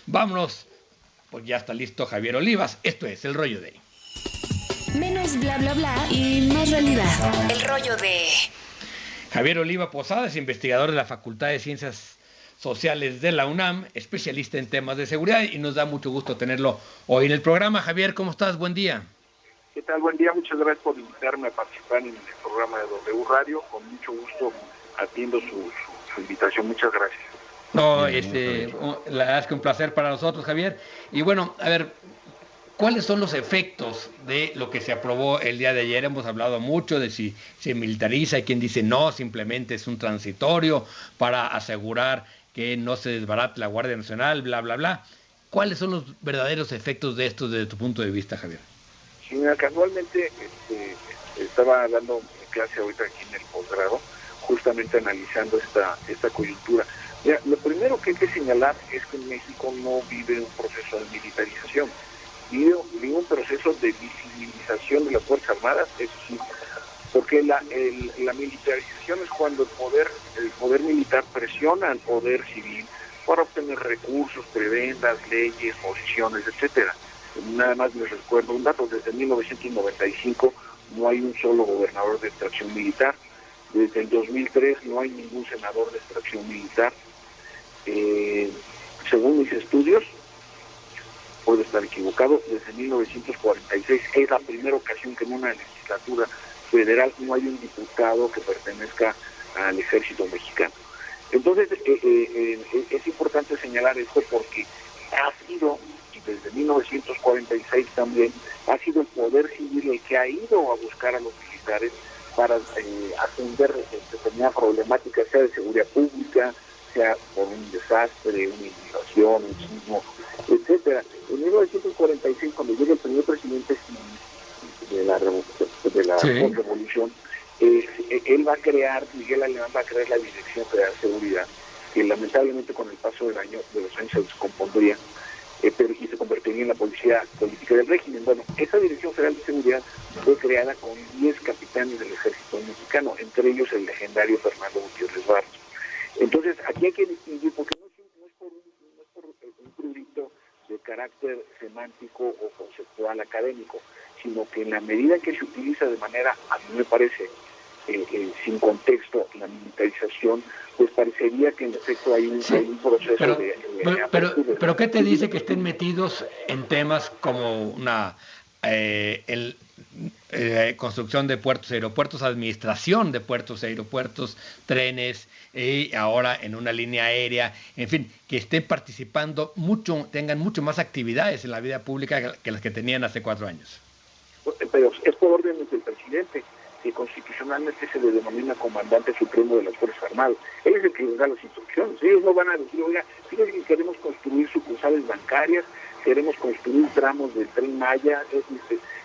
Vámonos, pues ya está listo Javier Olivas. Esto es El Rollo de... Menos bla bla bla y más realidad. El rollo de... Javier Oliva Posada es investigador de la Facultad de Ciencias Sociales de la UNAM, especialista en temas de seguridad, y nos da mucho gusto tenerlo hoy en el programa. Javier, ¿cómo estás? Buen día. ¿Qué tal? Buen día, muchas gracias por invitarme a participar en el programa de W Radio. Con mucho gusto atiendo su invitación. Muchas gracias. No, la verdad es que un placer para nosotros, Javier. Y bueno, a ver, ¿cuáles son los efectos de lo que se aprobó el día de ayer? Hemos hablado mucho de si se militariza, hay quien dice no, simplemente es un transitorio para asegurar que no se desbarate la Guardia Nacional, bla, bla, bla. ¿Cuáles son los verdaderos efectos de esto desde tu punto de vista, Javier? Sí, mira, casualmente estaba dando clase ahorita aquí en el posgrado, justamente analizando esta coyuntura. Mira, lo primero que hay que señalar es que México no vive un proceso de militarización, vive un proceso de visibilización de las Fuerzas Armadas, eso sí, porque la militarización es cuando el poder militar presiona al poder civil para obtener recursos, prebendas, leyes, posiciones, etcétera. Nada más les recuerdo un dato: desde 1995 no hay un solo gobernador de extracción militar, desde el 2003 no hay ningún senador de extracción militar. Según mis estudios, puedo estar equivocado, desde 1946 es la primera ocasión que en una legislatura federal no hay un diputado que pertenezca al ejército mexicano. Entonces, es importante señalar esto porque ha sido, desde 1946 también, ha sido el poder civil el que ha ido a buscar a los militares para atender determinadas problemáticas, sea de seguridad pública, sea por un desastre, una inundación, un sismo, etcétera. En 1946, cuando llega el primer presidente de la revolución, él va a crear, Miguel Alemán va a crear la Dirección Federal de Seguridad, que lamentablemente con el paso de los años se descompondría, y se convertiría en la policía política del régimen. Bueno, esa Dirección Federal de Seguridad fue creada con 10 capitanes del ejército mexicano, entre ellos el legendario Fernando Gutiérrez Barros. Entonces, aquí hay que distinguir, porque no es por un prurito de carácter semántico o conceptual académico, sino que en la medida que se utiliza de manera, a mí me parece, sin contexto, la militarización, pues parecería que en efecto hay un proceso pero ¿qué te dice que estén metidos en temas como una construcción de puertos, aeropuertos, administración de puertos, aeropuertos, trenes, y ahora en una línea aérea, en fin, que estén participando mucho, tengan mucho más actividades en la vida pública que las que tenían hace 4 años? Pero es por orden del presidente, que constitucionalmente se le denomina comandante supremo de las Fuerzas Armadas. Él es el que les da las instrucciones. Ellos no van a decir, oiga, fíjense que queremos construir sucursales bancarias, queremos construir tramos del Tren Maya.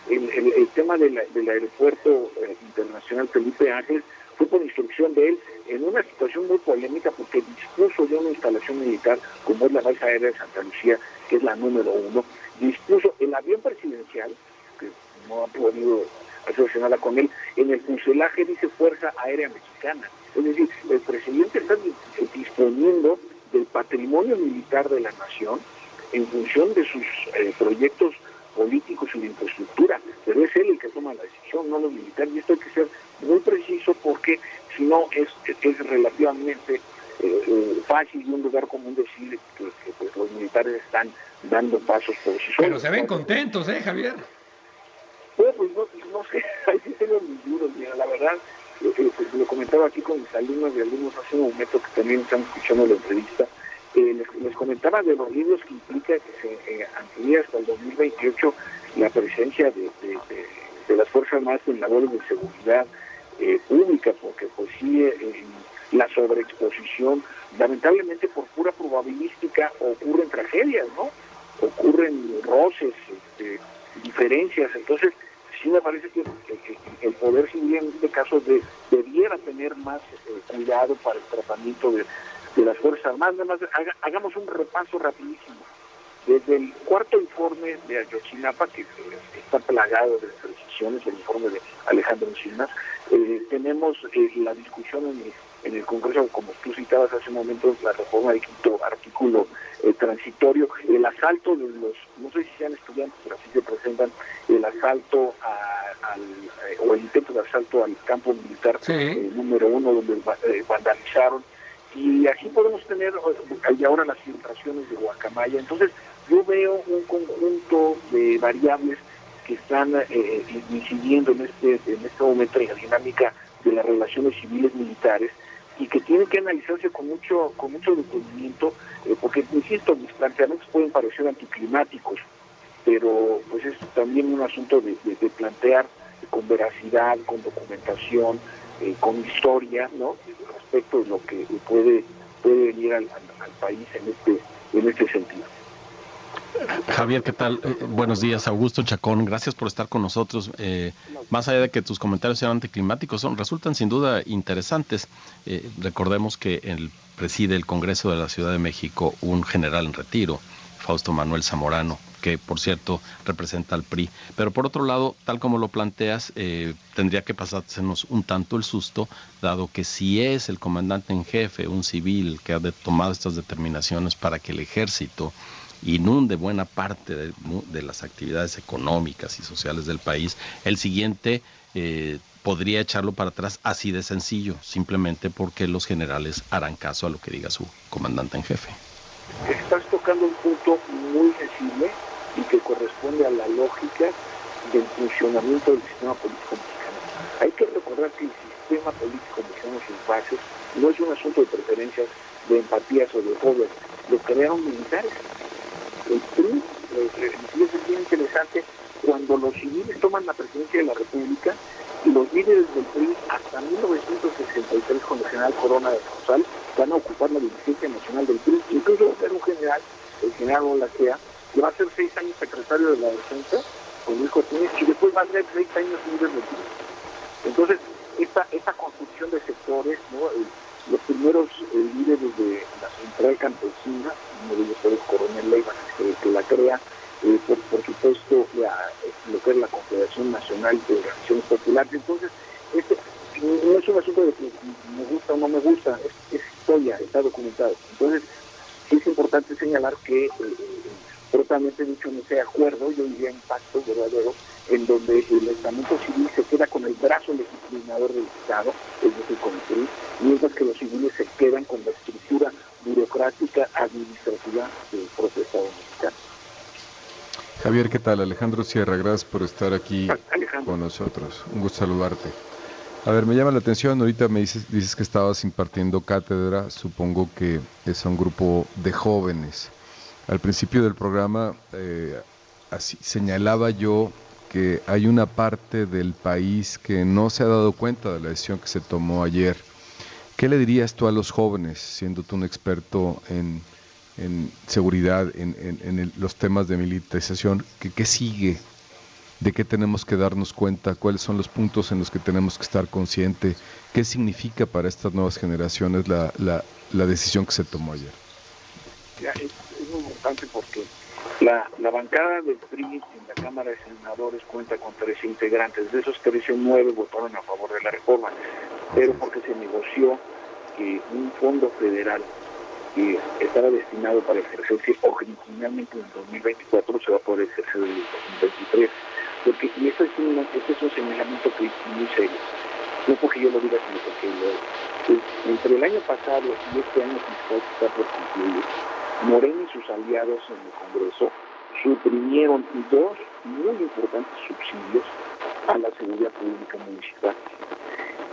El tema del aeropuerto internacional Felipe Ángeles fue por instrucción de él, en una situación muy polémica, porque dispuso de una instalación militar como es la base aérea de Santa Lucía, que es la número 1, dispuso el avión presidencial, que no ha podido hacerse nada con él, en el fuselaje dice Fuerza Aérea Mexicana. Es decir, el presidente está disponiendo del patrimonio militar de la nación en función de sus proyectos políticos y de infraestructura, pero es él el que toma la decisión, no los militares, y esto hay que ser muy preciso, porque si no es relativamente fácil y un lugar común decir que pues, los militares están dando pasos por sí solos. Pero se ven contentos, Javier. Pues no sé, ahí sí tengo mis dudas. Mira, la verdad, lo comentaba aquí con mis alumnos y alumnos hace un momento que también están escuchando la entrevista, les comentaba de los riesgos que implica que se amplíe hasta el 2028 la presencia de las Fuerzas Armadas en labores de seguridad pública, porque pues sí, la sobreexposición, lamentablemente por pura probabilística, ocurren tragedias, ¿no? Ocurren roces, diferencias. Entonces sí me parece que el poder civil en este caso debiera tener más cuidado para el tratamiento de las Fuerzas Armadas. Nada más hagamos un repaso rapidísimo. Desde el cuarto informe de Ayotzinapa, que está plagado de precisiones, el informe de Alejandro Encinas, tenemos la discusión en el Congreso, como tú citabas hace un momento, la reforma del quinto artículo transitorio, el el asalto de los, no sé si sean estudiantes, pero así se presentan, el asalto o el intento de asalto al campo militar número 1, donde vandalizaron, y así podemos tener, y ahora las filtraciones de Guacamaya. Entonces yo veo un conjunto de variables que están incidiendo en este momento en la dinámica de las relaciones civiles militares, y que tienen que analizarse con mucho detenimiento, porque, insisto, mis planteamientos pueden parecer anticlimáticos, pero pues es también un asunto de plantear con veracidad, con documentación, con historia, ¿no?, respecto de lo que puede venir al país en este sentido. Javier, ¿qué tal? Buenos días, Augusto Chacón, gracias por estar con nosotros. Más allá de que tus comentarios sean anticlimáticos, resultan sin duda interesantes. Recordemos que preside el Congreso de la Ciudad de México un general en retiro, Fausto Manuel Zamorano, que por cierto representa al PRI. Pero por otro lado, tal como lo planteas, tendría que pasársenos un tanto el susto, dado que si es el comandante en jefe, un civil que ha tomado estas determinaciones para que el ejército inunde buena parte de las actividades económicas y sociales del país, el siguiente podría echarlo para atrás así de sencillo, simplemente porque los generales harán caso a lo que diga su comandante en jefe. Estás tocando un punto muy sensible y que corresponde a la lógica del funcionamiento del sistema político mexicano. Hay que recordar que el sistema político mexicano, sus bases, no es un asunto de preferencias, de empatías o de odio, lo crearon militares. El PRI, es bien interesante, cuando los civiles toman la presidencia de la República, y los líderes del PRI hasta 1963 con el general Corona de Rosal van a ocupar la dirigencia nacional del PRI, incluso va a ser un general, el general Olaquea, que va a ser 6 años secretario de la Defensa con Luis Cortines, y después va a ser 6 años líder del PRI. Entonces, esta construcción de sectores, ¿no?, los primeros líderes de la central campesina, uno de ellos fue el coronel Leiva, que la crea, por supuesto, lo que es la Confederación Nacional de Organizaciones Populares. Entonces, no es un asunto de que me gusta o no me gusta, es historia, está documentado. Entonces, es importante señalar que, propiamente dicho, en ese acuerdo, yo diría un pacto verdadero, en donde el estamento civil se queda con el brazo legitimador del Estado, es decir, con el PRI, mientras que los civiles se quedan con la estructura burocrática administrativa del propio Estado mexicano. Javier, ¿qué tal? Alejandro Sierra, gracias por estar aquí con nosotros. Un gusto saludarte. A ver, me llama la atención, ahorita me dices que estabas impartiendo cátedra, supongo que es un grupo de jóvenes. Al principio del programa así señalaba yo que hay una parte del país que no se ha dado cuenta de la decisión que se tomó ayer. ¿Qué le dirías tú a los jóvenes, siendo tú un experto en seguridad, en los temas de militarización? ¿Qué sigue? ¿De qué tenemos que darnos cuenta? ¿Cuáles son los puntos en los que tenemos que estar conscientes? ¿Qué significa para estas nuevas generaciones la decisión que se tomó ayer? Es muy importante porque la bancada del PRI en la Cámara de Senadores cuenta con 13 integrantes. De esos 13, 9 votaron a favor de la reforma, pero porque se negoció un fondo federal que estaba destinado para ejercerse originalmente en el 2024, se va a poder ejercer en el 2023. Y este es un señalamiento que es muy serio. No porque yo lo diga, sino porque entre el año pasado y este año fiscal que está por concluir, Morena y sus aliados en el Congreso suprimieron 2 muy importantes subsidios a la seguridad pública municipal.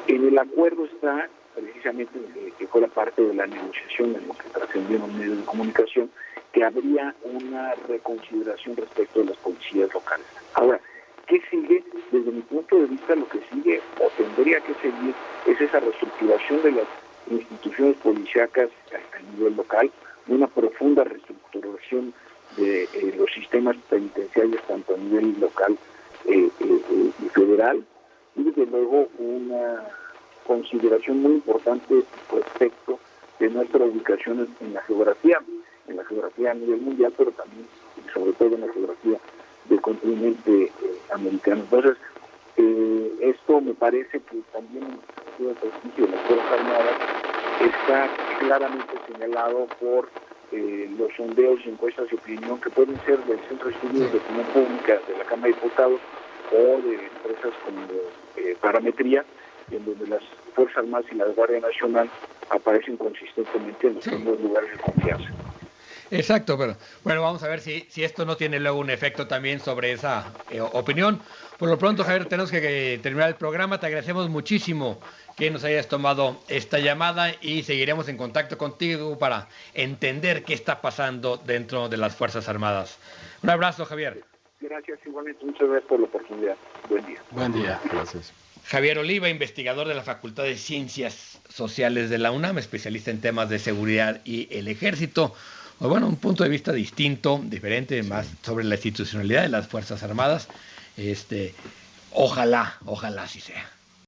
En el acuerdo está, precisamente, que fue la parte de la negociación en lo que trascendió en los medios de comunicación, que habría una reconsideración respecto de las policías locales. Ahora, ¿qué sigue? Desde mi punto de vista, lo que sigue o tendría que seguir es esa reestructuración de las instituciones policíacas a nivel local, una profunda reestructuración de los sistemas penitenciarios tanto a nivel local y federal, y desde luego una consideración muy importante respecto de nuestra ubicación en la geografía a nivel mundial, pero también y sobre todo en la geografía del continente americano. Entonces, esto me parece que también el prestigio de las Fuerzas Armadas está claramente señalado por los sondeos y encuestas de opinión que pueden ser del Centro de Estudios de Opinión Pública de la Cámara de Diputados o de empresas como Parametría, en donde las Fuerzas Armadas y la Guardia Nacional aparecen consistentemente en los primeros lugares de confianza. Exacto, pero bueno, vamos a ver si esto no tiene luego un efecto también sobre esa opinión. Por lo pronto, Javier, tenemos que terminar el programa. Te agradecemos muchísimo que nos hayas tomado esta llamada y seguiremos en contacto contigo para entender qué está pasando dentro de las Fuerzas Armadas. Un abrazo, Javier. Gracias, igualmente. Muchas gracias por la oportunidad. Buen día. Buen día. Gracias. Javier Oliva, investigador de la Facultad de Ciencias Sociales de la UNAM, especialista en temas de seguridad y el ejército. Bueno, un punto de vista distinto, diferente, más sobre la institucionalidad de las Fuerzas Armadas. Ojalá así sea.